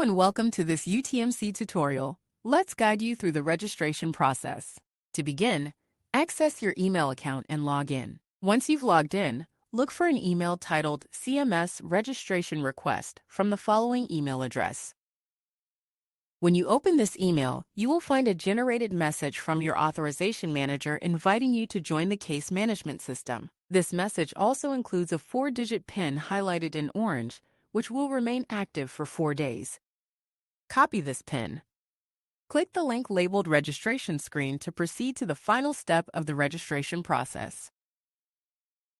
and welcome to this UTMC tutorial. Let's guide you through the registration process. To begin, access your email account and log in. Once you've logged in, look for an email titled CMS Registration Request from the following email address. When you open this email, you will find a generated message from your authorization manager inviting you to join the case management system. This message also includes a 4-digit PIN highlighted in orange, which will remain active for 4 days. Copy this PIN. Click the link labeled Registration Screen to proceed to the final step of the registration process.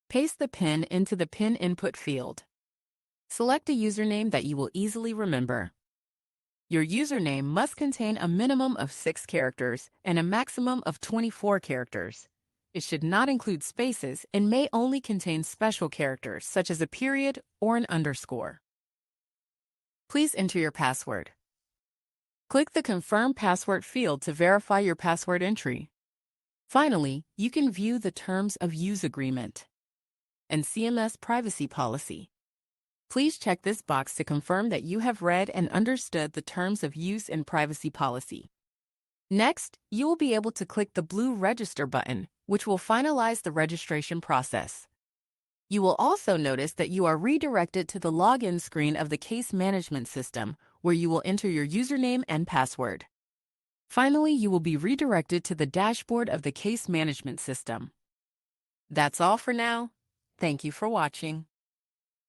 Paste the PIN into the PIN input field. Select a username that you will easily remember. Your username must contain a minimum of 6 characters and a maximum of 24 characters. It should not include spaces and may only contain special characters such as a period or an underscore. Please enter your password. Click the Confirm Password field to verify your password entry. Finally, you can view the Terms of Use Agreement and CMS Privacy Policy. Please check this box to confirm that you have read and understood the Terms of Use and Privacy Policy. Next, you will be able to click the blue Register button, which will finalize the registration process. You will also notice that you are redirected to the login screen of the case management system, where you will enter your username and password. Finally, you will be redirected to the dashboard of the case management system. That's all for now. Thank you for watching.